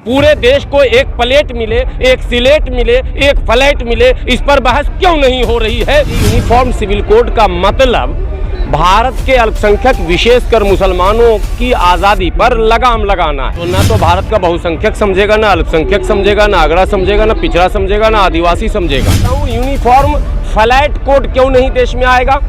पूरे देश को एक प्लेट मिले, एक सिलेट मिले, एक फ्लैट मिले, इस पर बहस क्यों नहीं हो रही है। यूनिफॉर्म सिविल कोड का मतलब भारत के अल्पसंख्यक विशेषकर मुसलमानों की आज़ादी पर लगाम लगाना है। तो ना तो भारत का बहुसंख्यक समझेगा, ना अल्पसंख्यक समझेगा, ना अगड़ा समझेगा, ना पिछड़ा समझेगा, ना आदिवासी समझेगा। यूनिफॉर्म फ्लैट कोड क्यों नहीं देश में आएगा?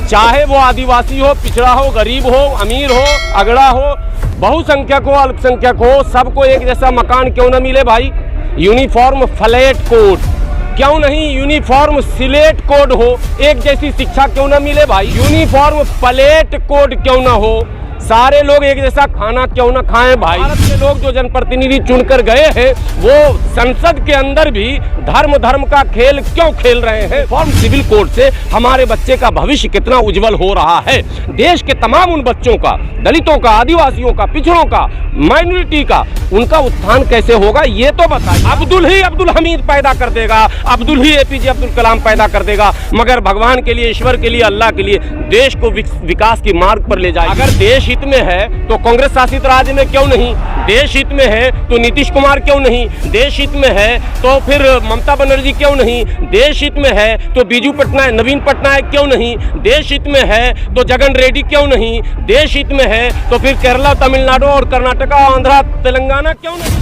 चाहे वो आदिवासी हो, पिछड़ा हो, गरीब हो, अमीर हो, अगड़ा हो, बहुसंख्यक हो, अल्पसंख्यक हो, सबको एक जैसा मकान क्यों न मिले भाई। यूनिफॉर्म फ्लैट कोड क्यों नहीं, यूनिफॉर्म सिलेट कोड हो, एक जैसी शिक्षा क्यों न मिले भाई। यूनिफॉर्म प्लेट कोड क्यों न हो, सारे लोग एक जैसा खाना क्यों न खाएं भाई। भारत के लोग जो जनप्रतिनिधि चुनकर गए हैं वो संसद के अंदर भी धर्म का खेल क्यों खेल रहे हैं। यूनिफॉर्म सिविल कोड से हमारे बच्चे का भविष्य कितना उज्जवल हो रहा है। देश के तमाम उन बच्चों का, दलितों का, आदिवासियों का, पिछड़ों का, माइनॉरिटी का, उनका उत्थान कैसे होगा ये तो बताइए। अब्दुल हमीद पैदा कर देगा, अब्दुल ही APJ अब्दुल कलाम पैदा कर देगा, मगर भगवान के लिए, ईश्वर के लिए, अल्लाह के लिए देश को विकास की मार्ग पर ले जाए। अगर देश हित में है तो कांग्रेस शासित राज्य में क्यों नहीं, देश हित में है तो नीतीश कुमार क्यों नहीं, देश हित में है तो फिर ममता बनर्जी क्यों नहीं, देश हित में है तो बीजू पटनायक, नवीन पटनायक क्यों नहीं, देश हित में है तो जगन रेड्डी क्यों नहीं, देश हित में है तो फिर केरला, तमिलनाडु और कर्नाटका, आंध्रा, तेलंगाना क्यों नहीं।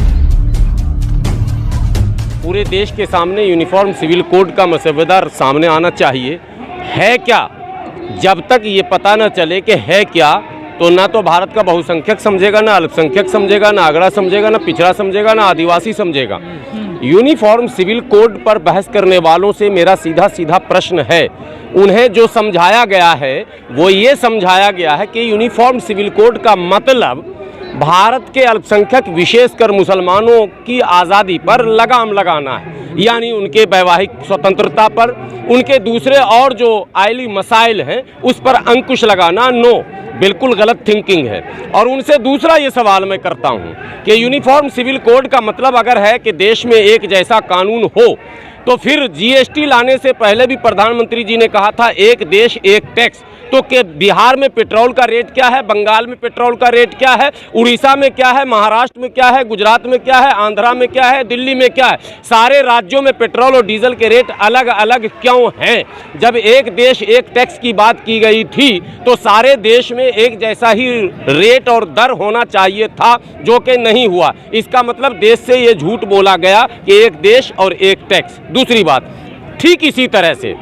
पूरे देश के सामने यूनिफॉर्म सिविल कोड का मसौदा सामने आना चाहिए। है क्या, जब तक ये पता न चले कि है क्या, तो ना तो भारत का बहुसंख्यक समझेगा, ना अल्पसंख्यक समझेगा, ना अगड़ा समझेगा, ना पिछड़ा समझेगा, ना आदिवासी समझेगा। यूनिफॉर्म सिविल कोड पर बहस करने वालों से मेरा सीधा प्रश्न है, उन्हें जो समझाया गया है वो ये समझाया गया है कि यूनिफॉर्म सिविल कोड का मतलब भारत के अल्पसंख्यक विशेषकर मुसलमानों की आज़ादी पर लगाम लगाना है, यानी उनके वैवाहिक स्वतंत्रता पर, उनके दूसरे और जो आइली मसाइल हैं उस पर अंकुश लगाना। नो, बिल्कुल गलत थिंकिंग है। और उनसे दूसरा ये सवाल मैं करता हूँ कि यूनिफॉर्म सिविल कोड का मतलब अगर है कि देश में एक जैसा कानून हो, तो फिर GST लाने से पहले भी प्रधानमंत्री जी ने कहा था एक देश एक टैक्स। तो के बिहार में पेट्रोल का रेट क्या है, बंगाल में पेट्रोल का रेट क्या है, उड़ीसा में क्या है, महाराष्ट्र में क्या है, गुजरात में क्या है, आंध्रा में क्या है, दिल्ली में क्या है, सारे राज्यों में पेट्रोल और डीजल के रेट अलग अलग क्यों हैं। जब एक देश एक टैक्स की बात की गई थी तो सारे देश में एक जैसा ही रेट और दर होना चाहिए था, जो कि नहीं हुआ। इसका मतलब देश से ये झूठ बोला गया कि एक देश और एक टैक्स। दूसरी बात, ठीक इसी तरह से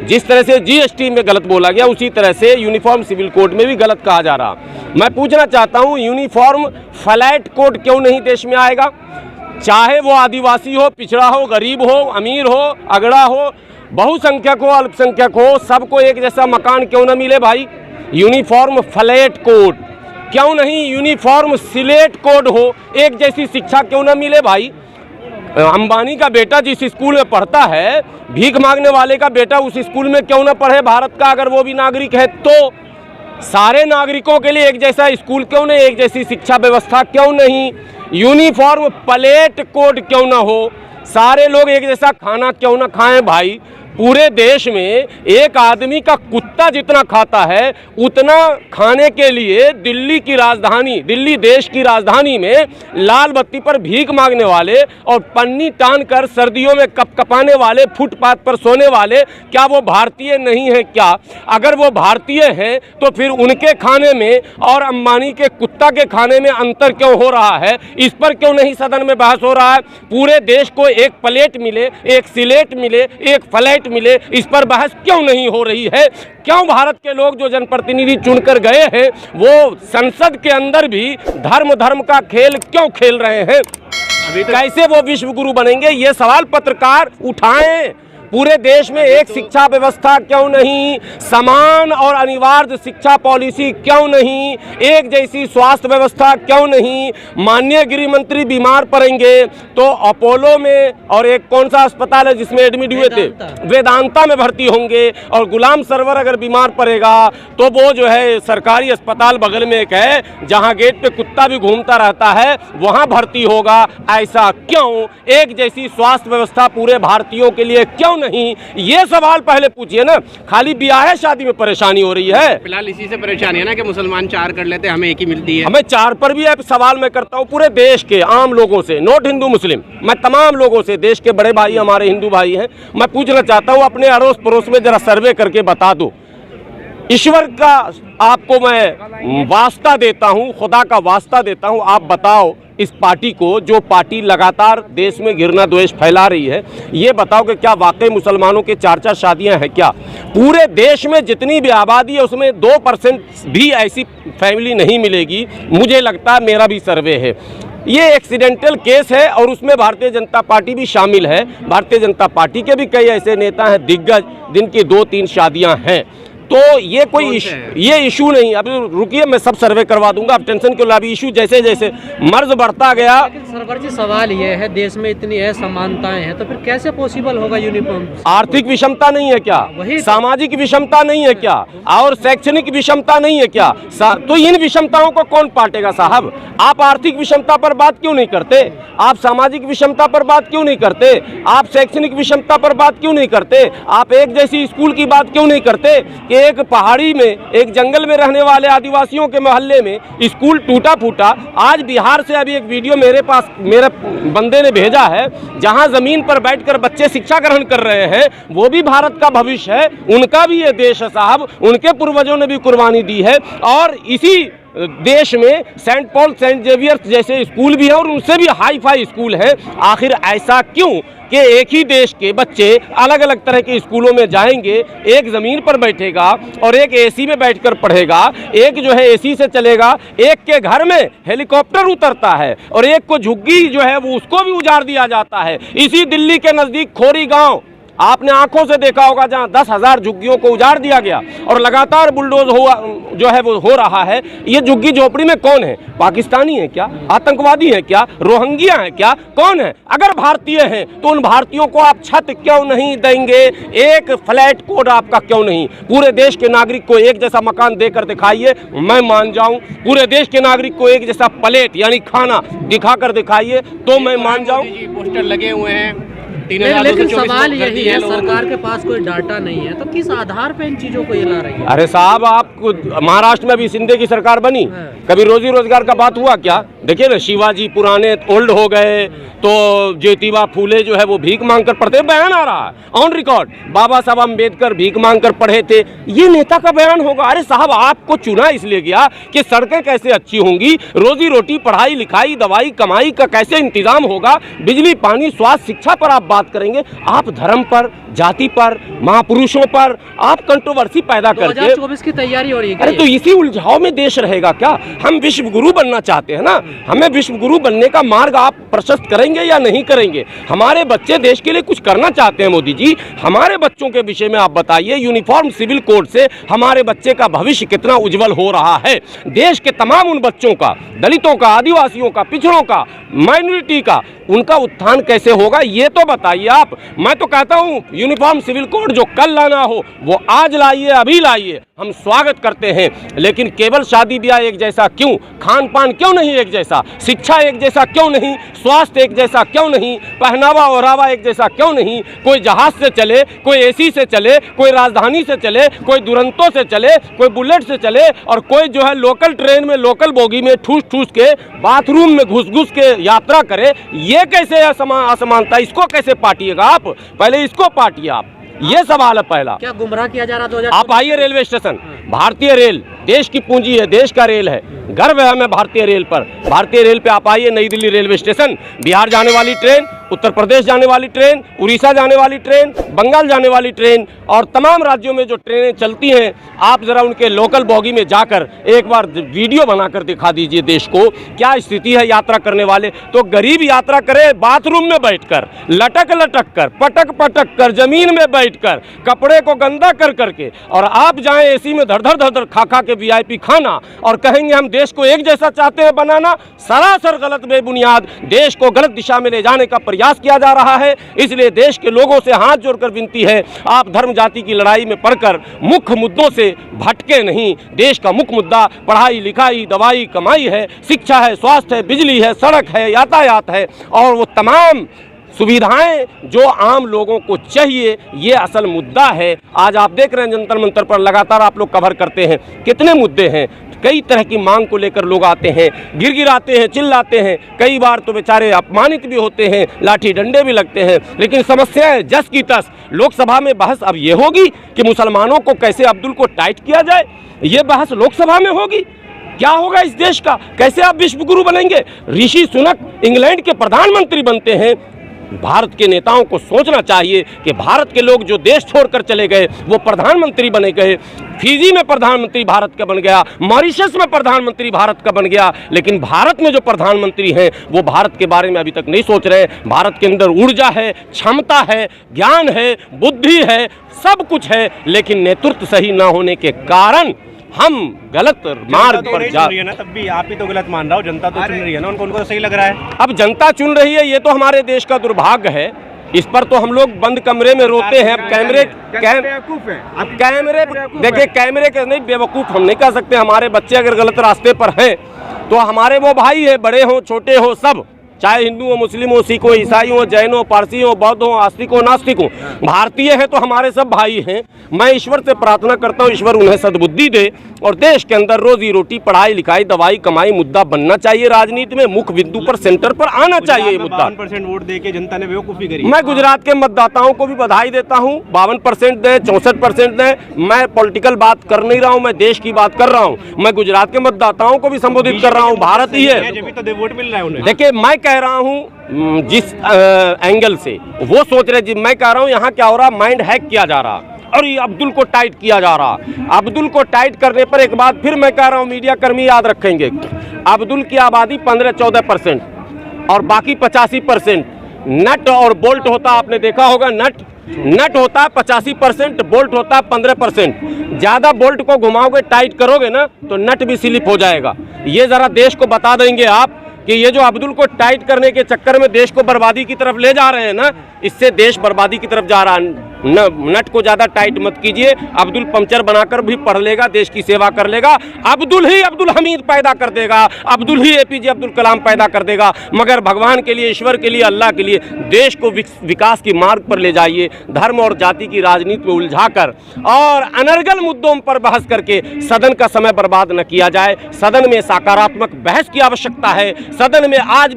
जिस तरह से GST में गलत बोला गया, उसी तरह से यूनिफॉर्म सिविल कोड में भी गलत कहा जा रहा। मैं पूछना चाहता हूं, यूनिफॉर्म फ्लैट कोड क्यों नहीं देश में आएगा? चाहे वो आदिवासी हो, पिछड़ा हो, गरीब हो, अमीर हो, अगड़ा हो, बहुसंख्यक हो, अल्पसंख्यक हो, सबको एक जैसा मकान क्यों न मिले भाई। यूनिफॉर्म फ्लैट कोड क्यों नहीं, यूनिफॉर्म सिलेट कोड हो, एक जैसी शिक्षा क्यों न मिले भाई। अंबानी का बेटा जिस स्कूल में पढ़ता है, भीख मांगने वाले का बेटा उस स्कूल में क्यों ना पढ़े भारत का, अगर वो भी नागरिक है तो। सारे नागरिकों के लिए एक जैसा स्कूल क्यों नहीं, एक जैसी शिक्षा व्यवस्था क्यों नहीं। यूनिफॉर्म प्लेट कोड क्यों ना हो, सारे लोग एक जैसा खाना क्यों ना खाएं भाई। पूरे देश में एक आदमी का कुत्ता जितना खाता है उतना खाने के लिए दिल्ली की राजधानी, दिल्ली देश की राजधानी में लाल बत्ती पर भीख मांगने वाले और पन्नी टान कर सर्दियों में कपकपाने वाले, फुटपाथ पर सोने वाले, क्या वो भारतीय नहीं है क्या? अगर वो भारतीय हैं तो फिर उनके खाने में और अंबानी के कुत्ता के खाने में अंतर क्यों हो रहा है? इस पर क्यों नहीं सदन में बहस हो रहा है? पूरे देश को एक प्लेट मिले, एक सिलेट मिले, एक फ्लैट मिले, इस पर बहस क्यों नहीं हो रही है? क्यों भारत के लोग जो जनप्रतिनिधि चुनकर गए हैं वो संसद के अंदर भी धर्म का खेल क्यों खेल रहे हैं? कैसे वो विश्व गुरु बनेंगे? ये सवाल पत्रकार उठाएं। पूरे देश में एक शिक्षा व्यवस्था क्यों नहीं, समान और अनिवार्य शिक्षा पॉलिसी क्यों नहीं, एक जैसी स्वास्थ्य व्यवस्था क्यों नहीं। माननीय गृह मंत्री बीमार पड़ेंगे तो अपोलो में, और एक कौन सा अस्पताल है जिसमें एडमिट हुए थे, वेदांता में भर्ती होंगे। और गुलाम सरवर अगर बीमार पड़ेगा तो वो जो है सरकारी अस्पताल बगल में एक है जहां गेट पे कुत्ता भी घूमता रहता है, वहां भर्ती होगा। ऐसा क्यों? एक जैसी स्वास्थ्य व्यवस्था पूरे भारतीयों के लिए क्यों क्यों नहीं, ये सवाल पहले पूछिए ना। खाली ब्याह शादी में परेशानी हो रही है। फिलहाल इसी से परेशानी है ना कि मुसलमान 4 कर लेते हैं, हमें 1 ही मिलती है। हमें 4 पर भी अब सवाल मैं करता हूँ पूरे देश के आम लोगों से, नॉट हिंदू मुस्लिम, मैं तमाम लोगों से, देश के बड़े भाई हमारे हिंदू भाई हैं, मैं पूछना चाहता हूँ अपने अड़ोस पड़ोस में जरा सर्वे करके बता दो। ईश्वर का आपको मैं वास्ता देता हूँ, खुदा का वास्ता देता हूँ, आप बताओ इस पार्टी को, जो पार्टी लगातार देश में घृणा द्वेष फैला रही है, ये बताओ कि क्या वाकई मुसलमानों के 4-4 शादियां हैं क्या? पूरे देश में जितनी भी आबादी है उसमें 2% भी ऐसी फैमिली नहीं मिलेगी, मुझे लगता है, मेरा भी सर्वे है। ये एक्सीडेंटल केस है और उसमें भारतीय जनता पार्टी भी शामिल है। भारतीय जनता पार्टी के भी कई ऐसे नेता हैं दिग्गज जिनकी 2-3 शादियां हैं। तो ये कोई ये इशू नहीं। अभी रुकिए, मैं सब सर्वे करवा दूंगा, आप टेंशन क्यों? अभी इशू जैसे जैसे मर्ज बढ़ता गया। लेकिन सरवर जी सवाल ये है, देश में इतनी असमानताएं हैं तो फिर कैसे पॉसिबल होगा यूनिफॉर्म? आर्थिक विषमता नहीं है क्या? सामाजिक विषमता नहीं है क्या? और शैक्षणिक विषमता नहीं है क्या? तो इन विषमताओं को कौन पाटेगा साहब? आप आर्थिक विषमता पर बात क्यों नहीं करते? आप सामाजिक विषमता पर बात क्यों नहीं करते? आप शैक्षणिक विषमता पर बात क्यों नहीं करते? आप एक जैसी स्कूल की बात क्यों नहीं करते? एक पहाड़ी में, एक जंगल में रहने वाले आदिवासियों के मोहल्ले में स्कूल टूटा फूटा। आज बिहार से अभी एक वीडियो मेरे पास, मेरे बंदे ने भेजा है, जहां जमीन पर बैठकर बच्चे शिक्षा ग्रहण कर रहे हैं। वो भी भारत का भविष्य है, उनका भी ये देश है साहब, उनके पूर्वजों ने भी कुर्बानी दी है। और इसी देश में सेंट पॉल, सेंट जेवियर्स जैसे स्कूल भी हैं और उनसे भी हाई फाई स्कूल हैं। आखिर ऐसा क्यों कि एक ही देश के बच्चे अलग अलग तरह के स्कूलों में जाएंगे? एक ज़मीन पर बैठेगा और एक एसी में बैठकर पढ़ेगा, एक जो है एसी से चलेगा, एक के घर में हेलीकॉप्टर उतरता है और एक को झुग्गी जो है वो उसको भी उजाड़ दिया जाता है। इसी दिल्ली के नज़दीक खोरी गांव आपने आंखों से देखा होगा, जहां 10,000 झुग्गियों को उजाड़ दिया गया और लगातार बुलडोज हुआ जो है वो हो रहा है। ये झुग्गी झोपड़ी में कौन है? पाकिस्तानी है क्या? आतंकवादी है क्या? रोहिंग्या है क्या? कौन है? अगर भारतीय हैं तो उन भारतीयों को आप छत क्यों नहीं देंगे? एक फ्लैट कोड आपका क्यों नहीं? पूरे देश के नागरिक को एक जैसा मकान देकर दिखाइए, मैं मान जाऊं। पूरे देश के नागरिक को एक जैसा प्लेट यानी खाना दिखाकर दिखाइए तो मैं मान जाऊं। पोस्टर लगे हुए हैं, लेकिन सवाल यही है, सरकार के पास कोई डाटा नहीं है तो किस आधार पे इन चीजों को ये ला रही है? अरे साहब, आपको महाराष्ट्र में अभी शिंदे की सरकार बनी, कभी रोजी रोजगार का बात हुआ क्या? देखिए ना, शिवाजी पुराने ओल्ड हो गए तो ज्योतिबा फूले जो है वो भीख मांगकर पढ़ते, बयान आ रहा है ऑन रिकॉर्ड, बाबा साहब अम्बेडकर भीख मांगकर पढ़े थे, ये नेता का बयान होगा? अरे साहब, आपको चुना इसलिए गया कि सड़कें कैसे अच्छी होंगी, रोजी रोटी, पढ़ाई लिखाई, दवाई कमाई का कैसे इंतजाम होगा, बिजली पानी स्वास्थ्य शिक्षा पर आप बात करेंगे। आप धर्म पर, जाति पर, महापुरुषों पर आप कंट्रोवर्सी पैदा करके 2024 की तैयारी हो रही है। अरे तो इसी उलझाव में देश रहेगा क्या? हम विश्व गुरु बनना चाहते हैं ना, हमें विश्व गुरु बनने का मार्ग आप प्रशस्त करेंगे या नहीं करेंगे? हमारे बच्चे देश के लिए कुछ करना चाहते हैं मोदी जी, हमारे बच्चों के विषय में आप बताइए। यूनिफॉर्म सिविल कोड से हमारे बच्चे का भविष्य कितना उज्जवल हो रहा है? देश के तमाम उन बच्चों का, दलितों का, आदिवासियों का, पिछड़ों का, माइनॉरिटी का, उनका उत्थान कैसे होगा ये तो बताइए आप। मैं तो कहता हूँ यूनिफॉर्म सिविल कोड जो कल लाना हो वो आज लाइए, अभी लाइए, हम स्वागत करते हैं। लेकिन केवल शादी ब्याह एक जैसा क्यों? खान पान क्यों नहीं एक जैसा? शिक्षा एक जैसा क्यों नहीं? स्वास्थ्य एक जैसा क्यों नहीं? पहनावा ओढ़ावा एक जैसा क्यों नहीं? कोई जहाज से चले, कोई एसी से चले, कोई राजधानी से चले, कोई दुरंतो से चले, कोई बुलेट से चले और कोई जो है लोकल ट्रेन में, लोकल बोगी में ठूस ठूस के, बाथरूम में घुस घुस के यात्रा करे। ये कैसे असमानता? इसको कैसे पाटिएगा आप? पहले इसको पाटिए आप, ये सवाल है पहला। क्या गुमराह किया जा रहा है? आप आइए रेलवे स्टेशन, भारतीय रेल देश की पूंजी है, देश का रेल है, गर्व है हमें भारतीय रेल पर। भारतीय रेल पे आप आइए, नई दिल्ली रेलवे स्टेशन, बिहार जाने वाली ट्रेन, उत्तर प्रदेश जाने वाली ट्रेन, उड़ीसा जाने वाली ट्रेन, बंगाल जाने वाली ट्रेन और तमाम राज्यों में जो ट्रेनें चलती हैं, आप जरा उनके लोकल बॉगी में जाकर एक बार वीडियो बनाकर दिखा दीजिए देश को क्या स्थिति है यात्रा करने वाले। तो गरीब यात्रा करे बाथरूम में बैठकर, लटक लटक कर, पटक पटक कर, जमीन में बैठकर, कपड़े को गंदा कर करके, और आप जाएं एसी में धड़ धड़ धड़ धड़ खा खा के वीआईपी खाना और कहेंगे हम देश को एक जैसा चाहते हैं बनाना। सरासर गलत, बेबुनियाद, देश को गलत दिशा में ले जाने का प्रयास किया जा रहा है। इसलिए देश के लोगों से हाथ जोड़कर विनती है, आप धर्म जाति की लड़ाई में पड़कर मुख्य मुद्दों से भटके नहीं। देश का मुख्य मुद्दा पढ़ाई लिखाई, दवाई कमाई है, शिक्षा है, स्वास्थ्य है, बिजली है, सड़क है, यातायात है और वो तमाम सुविधाएं जो आम लोगों को चाहिए, ये असल मुद्दा है। आज आप देख रहे हैं जंतर मंतर पर लगातार आप लोग कवर करते हैं, कितने मुद्दे हैं, कई तरह की मांग को लेकर लोग आते हैं, गिड़गिड़ाते हैं, चिल्लाते हैं, कई बार तो बेचारे अपमानित भी होते हैं, लाठी डंडे भी लगते हैं, लेकिन समस्याएं जस की तस। लोकसभा में बहस अब ये होगी कि मुसलमानों को कैसे अब्दुल को टाइट किया जाए, ये बहस लोकसभा में होगी। क्या होगा इस देश का, कैसे आप विश्व गुरु बनेंगे? ऋषि सुनक इंग्लैंड के प्रधानमंत्री बनते हैं। भारत के नेताओं को सोचना चाहिए कि भारत के लोग जो देश छोड़कर चले गए वो प्रधानमंत्री बने गए। फिजी में प्रधानमंत्री भारत का बन गया, मॉरिशस में प्रधानमंत्री भारत का बन गया, लेकिन भारत में जो प्रधानमंत्री हैं वो भारत के बारे में अभी तक नहीं सोच रहे। भारत के अंदर ऊर्जा है, क्षमता है, ज्ञान है, बुद्धि है, सब कुछ है, लेकिन नेतृत्व सही न होने के कारण हम गलत मार्ग पर जा रही है ना। तब भी आप ही तो गलत मान रहा हो, जनता तो चुन रही है ना, उनको तो सही लग रहा है। अब जनता चुन रही है, ये तो हमारे देश का दुर्भाग्य है। इस पर तो हम लोग बंद कमरे में रोते हैं। अब कैमरे देखिए, कैमरे के नहीं, बेवकूफ़ हम नहीं कह सकते। हमारे बच्चे अगर गलत रास्ते पर हैं तो हमारे वो भाई है, बड़े हो छोटे हो सब, चाहे हिंदू हो, मुस्लिम हो, सिख हो, ईसाई हो, जैन हो, पारसी हो, बौद्ध हो, आस्तिक हो, नास्तिक हो, भारतीय है तो हमारे सब भाई हैं। मैं ईश्वर से प्रार्थना करता हूँ ईश्वर उन्हें सद्बुद्धि दे और देश के अंदर रोजी रोटी, पढ़ाई लिखाई, दवाई कमाई मुद्दा बनना चाहिए। राजनीति में मुख्य बिंदु पर, सेंटर पर आना चाहिए ये मुद्दा। 52% वोट देके जनता ने बेवकूफ़ी करी। मैं गुजरात के मतदाताओं को भी बधाई देता हूँ। 52% दें, 64% दें, मैं पॉलिटिकल बात कर नहीं रहा हूँ, मैं देश की बात कर रहा हूँ। मैं गुजरात के मतदाताओं को भी संबोधित कर रहा हूँ। भारत ही है, वोट मिल रहा है उन्हें। देखिए मैं कह रहा हूँ जिस एंगल से वो सोच रहे, मैं कह रहा हूँ यहाँ क्या हो रहा, माइंड हैक किया जा रहा और ये अब्दुल को टाइट किया जा रहा। अब्दुल को टाइट करने पर एक बात फिर मैं कह रहा हूँ, मीडिया कर्मी याद रखेंगे, अब्दुल की आबादी 15-14% और बाकी 85% नट और बोल्ट होता। आपने देखा होगा, नट होता है 85%, बोल्ट होता है 15%। ज़्यादा बोल्ट को घुमाओगे, टाइट करोगे ना तो नट भी स्लिप हो जाएगा। ये ज़रा देश को बता देंगे आप कि ये जो अब्दुल को टाइट करने के चक्कर में देश को बर्बादी की तरफ ले जा रहे हैं ना, इससे देश बर्बादी की तरफ जा रहा है। नट को ज़्यादा टाइट मत कीजिए। अब्दुल पंक्चर बनाकर भी पढ़ लेगा, देश की सेवा कर लेगा। अब्दुल ही अब्दुल हमीद पैदा कर देगा, अब्दुल ही APJ अब्दुल कलाम पैदा कर देगा। मगर भगवान के लिए, ईश्वर के लिए, अल्लाह के लिए देश को विकास की मार्ग पर ले जाइए। धर्म और जाति की राजनीति में उलझाकर और अनर्गल मुद्दों पर बहस करके सदन का समय बर्बाद न किया जाए। सदन में सकारात्मक बहस की आवश्यकता है। सदन में आज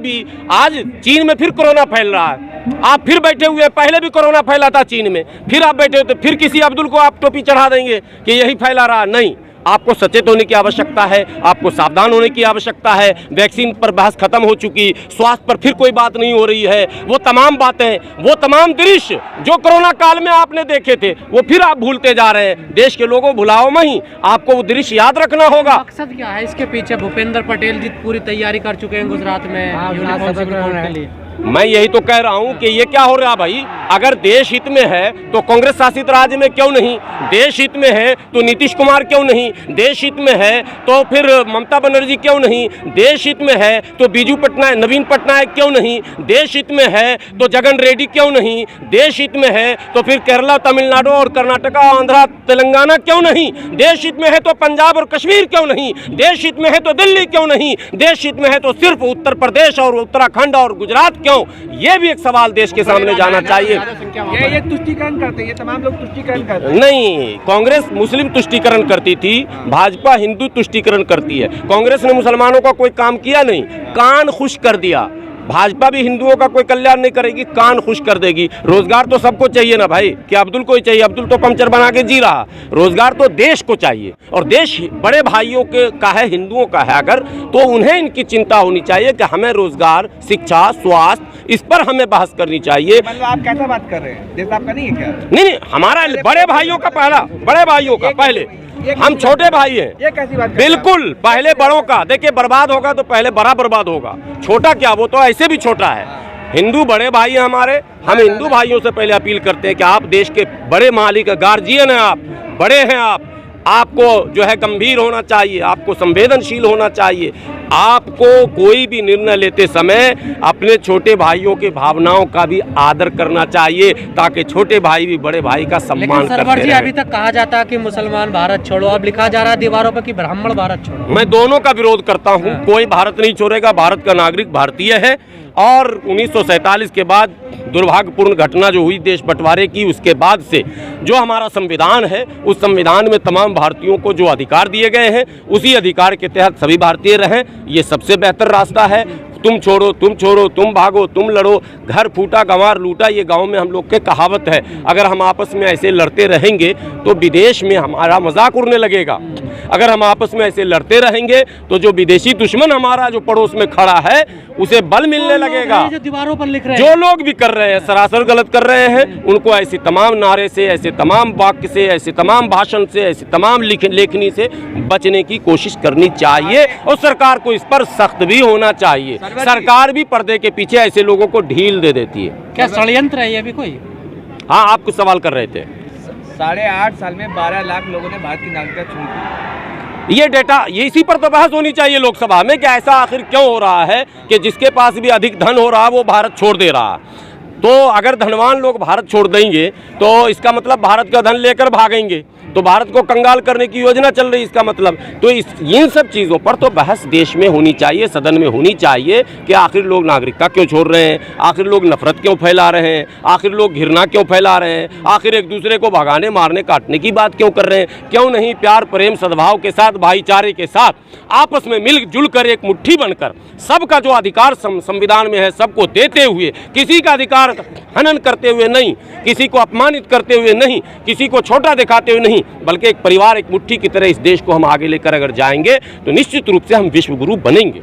चीन में फिर कोरोना फैल रहा है, आप फिर बैठे हुए हैं, पहले भी कोरोना फैला था चीन में, फिर आप बैठे हो तो फिर किसी अब्दुल को आप टोपी चढ़ा देंगे कि यही फैला रहा। नहीं, आपको सचेत होने की आवश्यकता है, आपको सावधान होने की आवश्यकता है। वैक्सीन पर बहस खत्म हो चुकी, स्वास्थ्य पर फिर कोई बात नहीं हो रही है। वो तमाम बातें, वो तमाम दृश्य जो कोरोना काल में आपने देखे थे वो फिर आप भूलते जा रहे हैं। देश के लोगों भुलाओ नहीं, आपको वो दृश्य याद रखना होगा। मकसद क्या है इसके पीछे? भूपेंद्र पटेल जी पूरी तैयारी कर चुके हैं गुजरात में यूनिफॉर्म सिविल कोड के लिए। मैं यही तो कह रहा हूं कि ये क्या हो रहा भाई। अगर देश हित में है तो कांग्रेस शासित राज्य में क्यों नहीं, देश हित में है तो नीतीश कुमार क्यों नहीं, देश हित में है तो फिर ममता बनर्जी क्यों नहीं, देश हित में है तो नवीन पटनायक क्यों नहीं, देश हित में है तो जगन रेड्डी क्यों नहीं, देश हित में है तो फिर केरला, तमिलनाडु और कर्नाटका, आंध्रा, तेलंगाना क्यों नहीं, देश हित में है तो पंजाब और कश्मीर क्यों नहीं, देश हित में है तो दिल्ली क्यों नहीं, देश हित में है तो सिर्फ उत्तर प्रदेश और उत्तराखंड और गुजरात क्यों? ये भी एक सवाल देश के सामने जाना चाहिए। ये तुष्टीकरण करते हैं, ये तमाम लोग तुष्टीकरण करते हैं। नहीं, कांग्रेस मुस्लिम तुष्टीकरण करती थी, भाजपा हिंदू तुष्टीकरण करती है। कांग्रेस ने मुसलमानों का कोई काम किया नहीं, कान खुश कर दिया। भाजपा भी हिंदुओं का कोई कल्याण नहीं करेगी, कान खुश कर देगी। रोजगार तो सबको चाहिए ना भाई, क्या अब्दुल को ही चाहिए? अब्दुल तो पंक्चर बना के जी रहा। रोजगार तो देश को चाहिए और देश बड़े भाइयों के का है, हिंदुओं का है। अगर तो उन्हें इनकी चिंता होनी चाहिए कि हमें रोजगार, शिक्षा, स्वास्थ्य, इस पर हमें बहस करनी चाहिए। मतलब आप कैसा बात कर रहे हैं? देश आपका नहीं है क्या? नहीं, हमारा बड़े भाइयों का पहला, बड़े भाइयों का पहले, हम छोटे भाई हैं। ये कैसी बात? बिल्कुल, पहले बड़ों का। देखिए, बर्बाद होगा तो पहले बड़ा बर्बाद होगा, छोटा क्या, वो तो ऐसे भी छोटा है। हिंदू बड़े भाई हैं हमारे, हम हिंदू भाइयों से पहले अपील करते हैं कि आप देश के बड़े मालिक, गार्जियन हैं, आप बड़े हैं, आपको जो है गंभीर होना चाहिए, आपको संवेदनशील होना चाहिए। आपको कोई भी निर्णय लेते समय अपने छोटे भाइयों के भावनाओं का भी आदर करना चाहिए, ताकि छोटे भाई भी बड़े भाई का सम्मान करते रहें। जी, अभी तक कहा जाता है कि मुसलमान भारत छोड़ो, अब लिखा जा रहा है दीवारों पर कि ब्राह्मण भारत छोड़ो। मैं दोनों का विरोध करता हूं। कोई भारत नहीं छोड़ेगा। भारत का नागरिक भारतीय है और 1947 के बाद दुर्भाग्यपूर्ण घटना जो हुई देश बंटवारे की, उसके बाद से जो हमारा संविधान है, उस संविधान में तमाम भारतीयों को जो अधिकार दिए गए हैं, उसी अधिकार के तहत सभी भारतीय रहें, ये सबसे बेहतर रास्ता है। तुम छोड़ो, तुम भागो, तुम लड़ो, घर फूटा गंवार लूटा, ये गांव में हम लोग के कहावत है। अगर हम आपस में ऐसे लड़ते रहेंगे तो विदेश में हमारा मजाक उड़ने लगेगा। अगर हम आपस में ऐसे लड़ते रहेंगे तो जो विदेशी दुश्मन हमारा जो पड़ोस में खड़ा है उसे बल मिलने लगेगा। जो दीवारों पर लिख रहे जो लोग भी कर रहे हैं सरासर गलत कर रहे हैं, उनको ऐसे तमाम नारे से, ऐसे तमाम वाक्य से, ऐसे तमाम भाषण से, ऐसे तमाम लेखनी से बचने की कोशिश करनी चाहिए और सरकार को इस पर सख्त भी होना चाहिए। सरकार भी पर्दे के पीछे ऐसे लोगों को ढील दे देती है। क्या षड्यंत्र है ये भी कोई? हाँ, आप कुछ सवाल कर रहे थे। 8.5 साल में 12 लाख लोगों ने भारत की नागरिकता छीन ली। ये डेटा, ये इसी पर तो बहस होनी चाहिए लोकसभा में कि ऐसा आखिर क्यों हो रहा है कि जिसके पास भी अधिक धन हो रहा है वो भारत छोड़ दे रहा है। तो अगर धनवान लोग भारत छोड़ देंगे तो इसका मतलब भारत का धन लेकर भागेंगे, तो भारत को कंगाल करने की योजना चल रही है इसका मतलब। तो इन सब चीज़ों पर तो बहस देश में होनी चाहिए, सदन में होनी चाहिए कि आखिर लोग नागरिकता क्यों छोड़ रहे हैं, आखिर लोग नफरत क्यों फैला रहे हैं, आखिर लोग घृणा क्यों फैला रहे हैं, आखिर एक दूसरे को भगाने मारने काटने की बात क्यों कर रहे हैं। क्यों नहीं प्यार प्रेम सद्भाव के साथ, भाईचारे के साथ आपस में मिलजुल कर एक मुट्ठी बनकर सबका जो अधिकार संविधान में है सबको देते हुए, किसी का अधिकार हनन करते हुए नहीं, किसी को अपमानित करते हुए नहीं, किसी को छोटा दिखाते हुए नहीं, बल्कि एक परिवार, एक मुट्ठी की तरह इस देश को हम आगे लेकर अगर जाएंगे तो निश्चित रूप से हम विश्व गुरु बनेंगे।